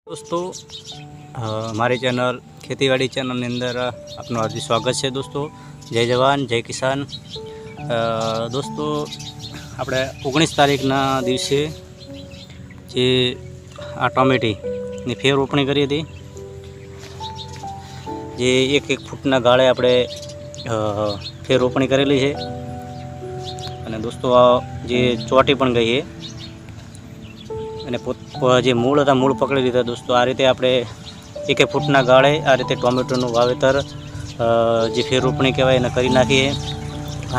दोस्तों हमारी channel खेतीवाड़ी channel अंदर आपનું हार्दिक स्वागत है। दोस्तों जय जवान जय किसान। दोस्तों આપણે 19 તારીખના દિવસે જે આ ટોમેટીની ફેર રોપણી કરી હતી, જે એક ફૂટના ગાળે આપણે ફેર રોપણી કરેલી છે અને દોસ્તો આ જે ચોટી પણ ગઈ છે અને જે મૂળ હતા મૂળ પકડી લીધા। દોસ્તો આ રીતે આપણે એક ફૂટના ગાળે આ રીતે ટોમેટોનું વાવેતર જે ફેર રોપણી કહેવાય એને કરી નાખીએ।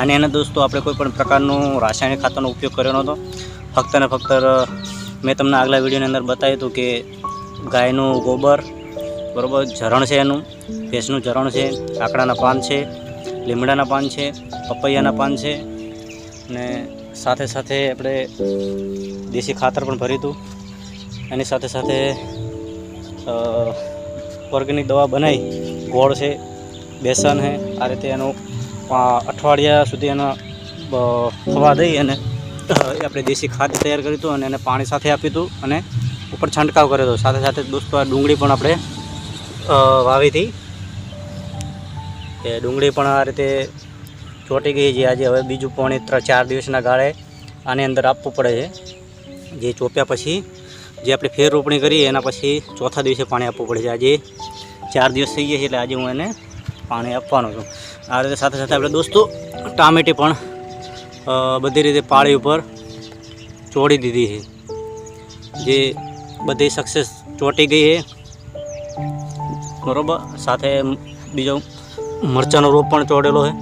અને એને દોસ્તો આપણે કોઈ પણ પ્રકારનું રાસાયણિક ખાતરનો ઉપયોગ કર્યો નહોતો। ફક્ત ને ફક્ત મેં તમને આગલા વિડીયોની અંદર બતાવ્યું હતું કે ગાયનું ગોબર બરાબર, ઝરણ છે એનું, ભેંસનું ઝરણ છે, કાકડાના પાન છે, લીમડાના પાન છે, પપૈયાના પાન છે અને સાથે સાથે આપણે દેશી ખાતર પણ ભર્યું હતું। એની સાથે સાથે ઓર્ગેનિક દવા બનાવી, ગોળ છે, બેસન છે, આ રીતે એનું અઠવાડિયા સુધી એનો થવા દઈ અને આપણે દેશી ખાદ્ય તૈયાર કર્યું હતું અને એને પાણી સાથે આપ્યું હતું અને ઉપર છંટકાવ કર્યો હતો। સાથે સાથે દોસ્તો આ ડુંગળી પણ આપણે વાવી હતી। એ ડુંગળી પણ આ રીતે ચોંટી ગઈ, જે આજે હવે બીજું પોણી 3-4 દિવસના ગાળે આની અંદર આપવું પડે છે। જે ચોપ્યા પછી જે આપણે ફેર રોપણી કરી એના પછી ચોથા દિવસે પાણી આપવું પડે છે। આજે 4 દિવસ થઈ ગયા છે એટલે આજે હું એને પાણી આપવાનું છું। આ રીતે સાથે સાથે આપણે દોસ્તો ટામેટી પણ બધી રીતે પાળી ઉપર ચોડી દીધી છે, જે બધી સક્સેસ ચોંટી ગઈ છે બરાબર। સાથે બીજો મરચાંનો રોપ પણ ચોડેલો છે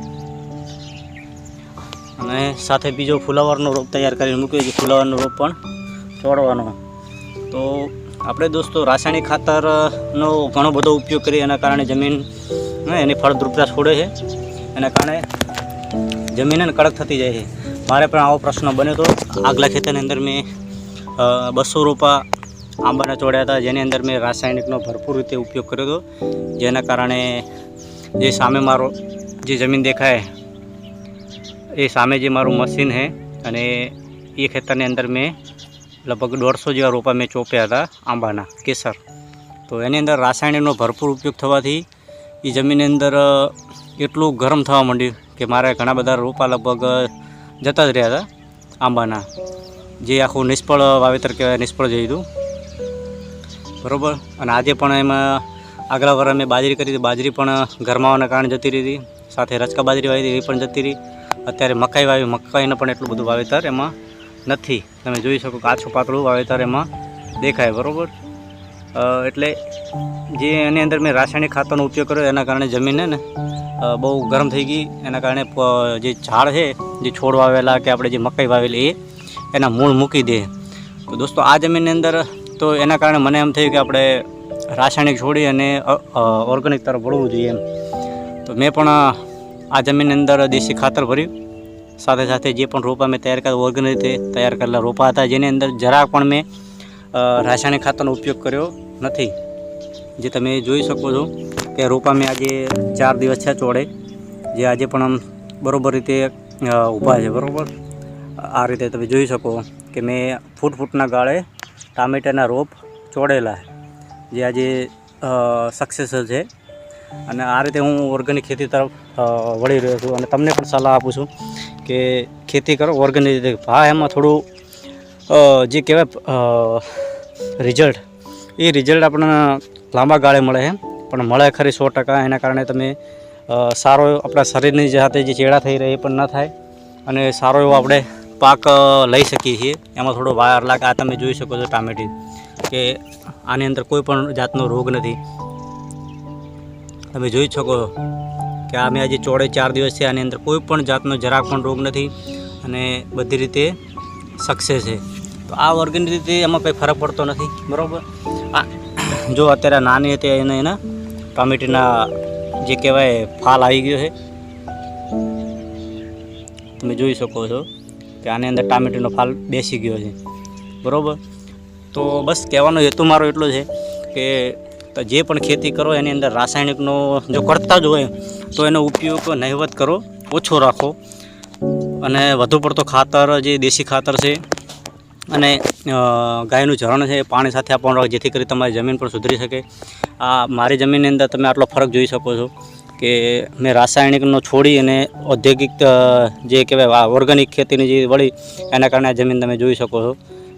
અને સાથે બીજો ફુલાવરનો રોપ તૈયાર કરીને મૂક્યો છે, ફુલાવરનો રોપ પણ ચોડવાનો। તો આપણે દોસ્તો રાસાયણિક ખાતરનો ઘણો બધો ઉપયોગ કરીએ, એના કારણે જમીન એની ફળદ્રુપતા છોડે છે, એના કારણે જમીન કડક થતી જાય છે। મારે પણ આવો પ્રશ્ન બન્યો હતો। આગલા ખેતરની અંદર મેં 200 રોપા આંબાના ચોડ્યા હતા, જેની અંદર મેં રાસાયણિકનો ભરપૂર રીતે ઉપયોગ કર્યો હતો, જેના કારણે જે સામે મારો જે જમીન દેખાય એ સામે જે મારું મશીન છે અને એ ખેતરની અંદર મેં લગભગ 150 જેવા રોપા મેં ચોપ્યા હતા આંબાના કેસર। તો એની અંદર રાસાયણિકનો ભરપૂર ઉપયોગ થવાથી એ જમીનની અંદર એટલું ગરમ થવા માંડ્યું કે મારે ઘણા બધા રોપા લગભગ જતા જ રહ્યા હતા આંબાના, જે આખું નિષ્ફળ વાવેતર કહેવાય, નિષ્ફળ જઈ હતું બરાબર। અને આજે પણ એમાં આગલા વર્ષે મેં બાજરી કરી હતી, બાજરી પણ ગરમાવાના કારણે જતી રહી હતી, સાથે રચકા બાજરી વાવી હતી એ પણ જતી રહી। અત્યારે મકાઈ વાવી, મકાઈને પણ એટલું બધું વાવેતર એમાં નથી, તમે જોઈ શકો કાચું પાતળું વાવેતર એમાં દેખાય બરાબર। એટલે જે એની અંદર મેં રાસાયણિક ખાતરનો ઉપયોગ કર્યો એના કારણે જમીન ને બહુ ગરમ થઈ ગઈ, એના કારણે જે ઝાડ છે, જે છોડ વાવેલા કે આપણે જે મકાઈ વાવેલી એ એના મૂળ મૂકી દે। તો દોસ્તો આ જમીનની અંદર તો એના કારણે મને એમ થયું કે આપણે રાસાયણિક છોડી અને ઓર્ગેનિક તરફ વળવું જોઈએ એમ। તો મેં પણ આ જમીનની અંદર દેશી ખાતર ભર્યું, સાથે સાથે જે પણ રોપા મેં તૈયાર કર્યા ઓર્ગેનિક રીતે તૈયાર કરેલા રોપા હતા, જેની અંદર જરા પણ મેં રાસાયણિક ખાતરનો ઉપયોગ કર્યો નથી। જે તમે જોઈ શકો છો કે રોપા મેં આજે 4 દિવસ છે ચોડે, જે આજે પણ આમ બરાબર રીતે ઊભા છે બરાબર। આ રીતે તમે જોઈ શકો કે મેં ફૂટના ગાળે ટામેટાના રોપ ચોડેલા, જે આજે સક્સેસ છે। અને આ રીતે હું ઓર્ગેનિક ખેતી તરફ વળી રહ્યો છું અને તમને પણ સલાહ આપું છું કે ખેતી કરો ઓર્ગેનિક રીતે। હા, એમાં થોડું જે કહેવાય રિઝલ્ટ આપણને લાંબા ગાળે મળે છે, પણ મળે ખરી 100%। એના કારણે તમે સારો આપણા શરીરની સાથે જે ચેડા થઈ રહે એ પણ ન થાય અને સારો એવો આપણે પાક લઈ શકીએ છીએ। એમાં થોડો વાર લાગે। આ તમે જોઈ શકો છો ટામેટી કે આની અંદર કોઈ પણ જાતનો રોગ નથી, તમે જોઈ શકો કે આ મેં આજે ચોડે 4 દિવસ છે, આની અંદર કોઈ પણ જાતનો જરાક પણ રોગ નથી અને બધી રીતે સક્સેસ છે। તો આ ઓર્ગેનિક રીતે એમાં કંઈ ફરક પડતો નથી બરાબર। આ જો અત્યારે નાની હતી એના ટામેટીના જે કહેવાય ફાલ આવી ગયો છે, તમે જોઈ શકો છો કે આની અંદર ટામેટીનો ફાલ બેસી ગયો છે બરાબર। તો બસ કહેવાનો હેતુ મારો એટલો છે કે જે પણ ખેતી કરો એની અંદર રાસાયણિકનો જો કરતા જ હોય તો એનો ઉપયોગ નહિવત કરો, ઓછો રાખો અને વધુ પડતો ખાતર જે દેશી ખાતર છે અને ગાયનું ઝરણ છે એ પાણી સાથે આપવાનું રાખો, જેથી કરી તમારી જમીન પણ સુધરી શકે. આ મારી જમીનની અંદર તમે આટલો ફરક જોઈ શકો છો કે મેં રાસાયણિકનો છોડી અને ઔદ્યોગિક જે કહેવાય ઓર્ગેનિક ખેતીની જે વળી એના કારણે આ જમીન તમે જોઈ શકો છો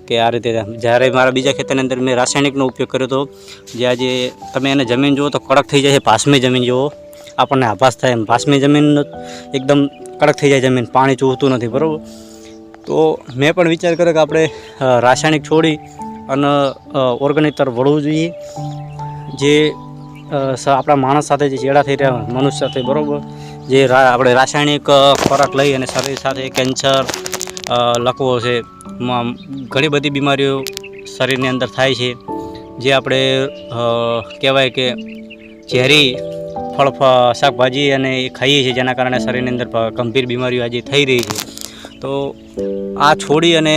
કે આ રીતે. જ્યારે મારા બીજા ખેતરની અંદર મેં રાસાયણિકનો ઉપયોગ કર્યો હતો, જે આજે તમે એને જમીન જુઓ તો કડક થઈ જાય છે, પાસમી જમીન જુઓ આપણને આભાસ થાય એમ. પાસમી જમીન એકદમ કડક થઈ જાય જમીન, પાણી ચૂહતું નથી, બરાબર. તો મેં પણ વિચાર કર્યો કે આપણે રાસાયણિક છોડી અને ઓર્ગેનિક તરફ વળવું જોઈએ. જે આપણા માણસ સાથે જે ચેડા થઈ રહ્યા મનુષ્ય સાથે, બરાબર, જે આપણે રાસાયણિક ખોરાક લઈ અને શરીર સાથે કેન્સર, લકવો છે, ઘણી બધી બીમારીઓ શરીરની અંદર થાય છે. જે આપણે કહેવાય કે ઝેરી ફળ શાકભાજી અને એ ખાઈએ છીએ, જેના કારણે શરીરની અંદર ગંભીર બીમારીઓ આજે થઈ રહી છે. તો આ છોડી અને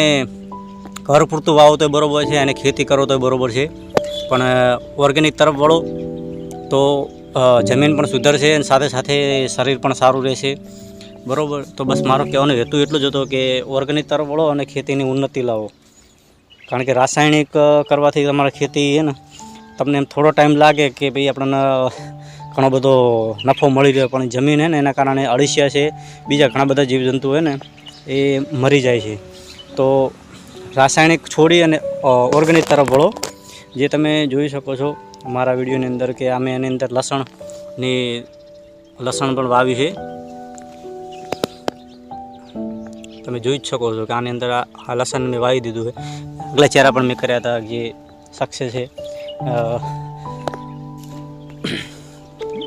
ઘર પૂરતું વાવો તો બરાબર છે અને ખેતી કરો તો બરાબર છે, પણ ઓર્ગેનિક તરફ વળો તો જમીન પણ સુધરશે અને સાથે સાથે શરીર પણ સારું રહેશે, બરાબર. તો બસ મારો કહેવાનો હેતુ એટલો જ હતો કે ઓર્ગેનિક તરફ વળો અને ખેતીની ઉન્નતિ લાવો. કારણ કે રાસાયણિક કરવાથી તમારે ખેતી છે ને તમને એમ થોડો ટાઈમ લાગે કે ભાઈ આપણને ઘણો બધો નફો મળી રહ્યો, પણ જમીન છે ને એના કારણે અળસિયા છે, બીજા ઘણા બધા જીવજંતુ હોય ને એ મરી જાય છે. તો રાસાયણિક છોડી અને ઓર્ગેનિક તરફ વળો. જે તમે જોઈ શકો છો મારા વિડીયોની અંદર કે અમે એની અંદર લસણ પણ વાવી છે. તમે જોઈ જ શકો છો કે આની અંદર આ લસણ મેં વાવી દીધું છે. આગલા ચારા પણ મેં કર્યા હતા જે સક્સેસ છે.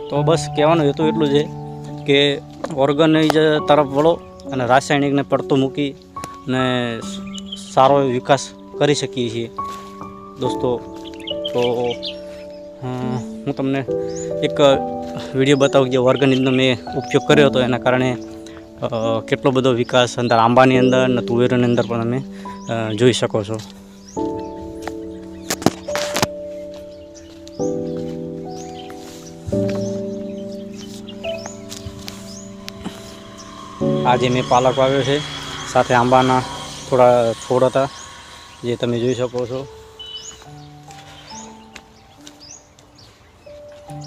તો બસ કહેવાનું હેતુ એટલું છે કે ઓર્ગેનિક તરફ વળો અને રાસાયણિકને પડતું મૂકી અને સારો વિકાસ કરી શકીએ છીએ દોસ્તો. તો હું તમને એક વિડીયો બતાવું જે ઓર્ગેનિકનો મેં ઉપયોગ કર્યો હતો, એના કારણે કેટલો બધો વિકાસ અંદર આંબાની અંદર અને તુવેરોની અંદર પણ તમે જોઈ શકો છો. આજે મેં પાલક વાવ્યો છે, સાથે આંબાના થોડા છોડ હતા જે તમે જોઈ શકો છો.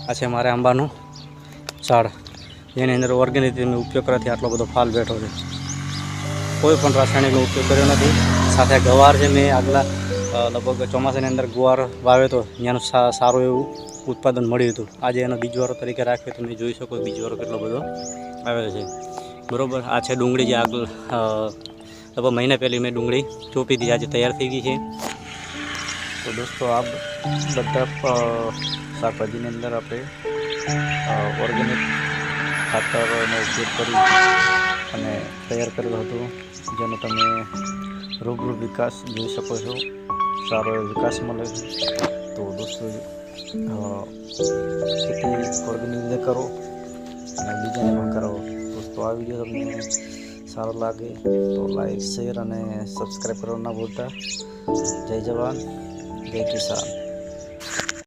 આ છે મારે આંબાનું ઝાડ, જેની અંદર ઓર્ગેનિક ઉપયોગ કરવાથી આટલો બધો ફાલ બેઠો છે. કોઈ પણ રાસાયણિકનો ઉપયોગ કર્યો નથી. સાથે ગવાર છે, મેં આગલા લગભગ ચોમાસાની અંદર ગુવાર વાવ્યો હતો, ત્યાંનું સારું એવું ઉત્પાદન મળ્યું હતું. આજે એનો બીજવારો તરીકે રાખ્યો, તમે જોઈ શકો બીજવારો કેટલો બધો આવેલો છે, બરાબર. આ છે ડુંગળી, જે આગળ લગભગ મહિના પહેલી મેં ડુંગળી ચોપી હતી, આજે તૈયાર થઈ ગઈ છે. તો દોસ્તો આ બધા શાકભાજીની અંદર આપણે ઓર્ગેનિક ખાતરનો ઉપયોગ કરી અને તૈયાર કરેલું હતું, જેનો તમે રૂબરૂ વિકાસ જોઈ શકો છો. સારો એવો વિકાસ મળે છે. તો દોસ્તો ખેતી ઓર્ગેનિક રીતે કરો અને બીજાને પણ કરાવો. દોસ્તો આ વિડીયો તમને સારો લાગે તો લાઈક, શેર અને સબસ્ક્રાઈબ કરવાનું ના ભૂલતા. જય જવાન, જય કિસાન.